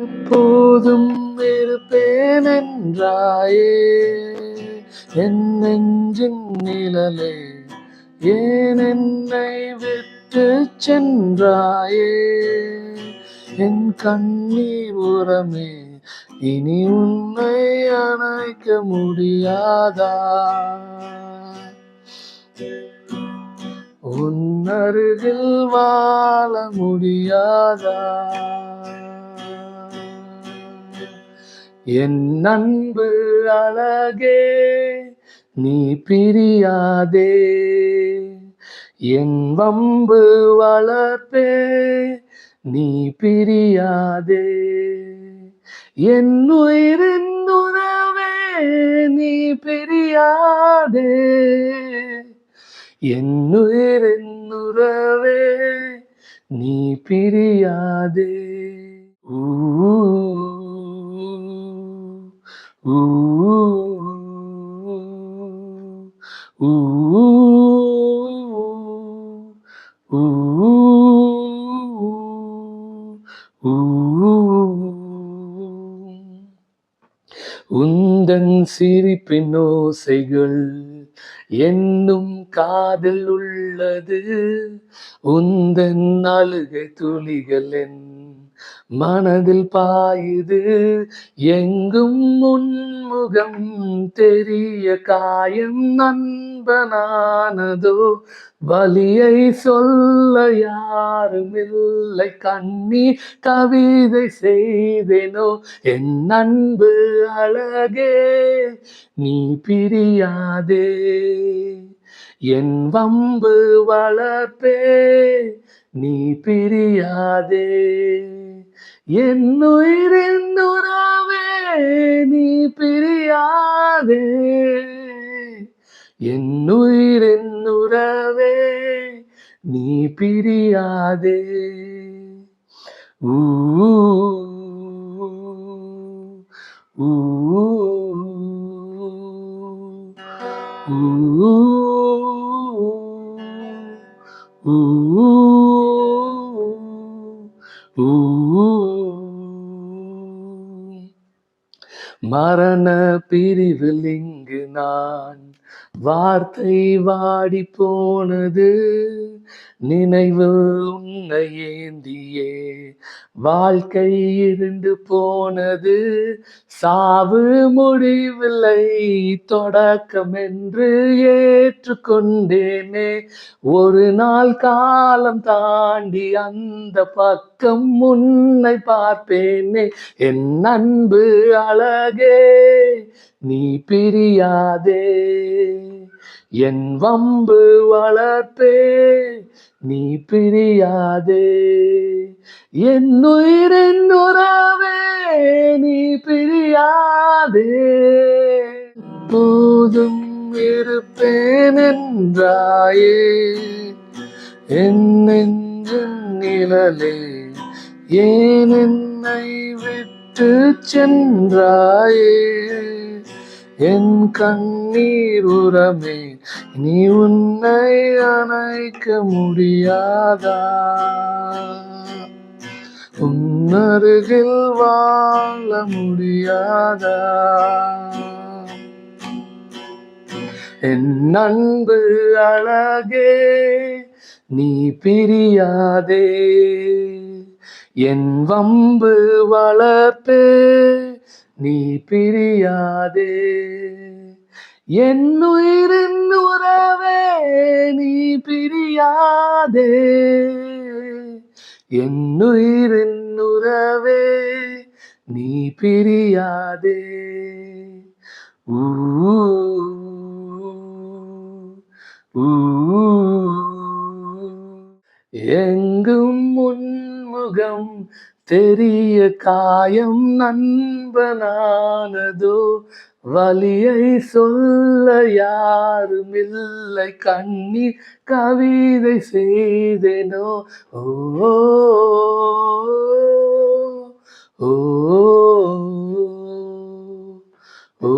எப்போதும் இருப்பேன் என்றாயே என் நெஞ்சின் நிழலே, ஏன் என்னை விட்டு சென்றாயே என் கண்ணீர் உரமே, இனி உன்னை அணைக்க முடியாதா? உன் அருகில் வாழ முடியாதா? என் அன்பு அழகே நீ பிரியாதே, என் வம்பு வளர்ப்பே நீ பிரியாதே, என் உயிரின் உறவே நீ பிரியாதே, என் உயிரின் உறவே நீ பிரியாதே. ஊ ஊ ஊ உந்தன் சிரிப்பின் ஓசைகள் என்னும் காதில் உள்ளது, உந்தன் அழுகை துளிகள் என் மனதில் பாயுது, எங்கும் முன்முகம் தெரிய காயம் நண்பனானதோ, வலியை சொல்ல யாரும் இல்லை, கண்ணீர் கவிதை செய்தேனோ, என் அன்பு அழகே நீ பிரியாதே, என் வம்பு வளர்ப்பே நீ பிரியாதே, என் உயிரின் உறவே நீ பிரியாதே, என் உயிரின் உறவே நீ பிரியாதே. ஊ ஊ மரண பிரிவில் இங்கு நான் வார்த்தை வாடி போனது, நினைவு உன்னை ஏந்தியே வாழ்க்கை இருந்து போனது, சாவு முடிவில்லை தொடக்கம் என்று ஏற்றுக்கொண்டேனே, ஒரு நாள் காலம் தாண்டி அந்த பக்கம் உன்னை பார்ப்பேனே, என் அன்பு அழகே நீ பிரியாதே, என் வம்பு வளர்ப்பே நீ பிரியாதே, என் உயிரின் உறவே நீ பிரியாதே, போதும் இருப்பேன் என்றாயே என் நெஞ்சின் நிழலே, ஏன் என்னை விட்டு சென்றாயே என் கண்ணீர் உரமே, நீ உன்னை அணைக்க முடியாதா? உன் அருகில் வாழ முடியாதா? என் அன்பு அழகே நீ பிரியாதே, என் வம்பு வளர்ப்பே நீ பிரியாதே, என் உயிரின் உறவே நீ பிரியாதே, என் உயிரின் உறவே நீ பிரியாதே. ஊ ஊ எங்கும் முன்முகம் தெரிய காயம் நண்பனானதோ, வலியை சொல்ல யாரும் இல்லை, கண்ணீர் கவிதை செய்தேனோ, ஓ ஓ ஓ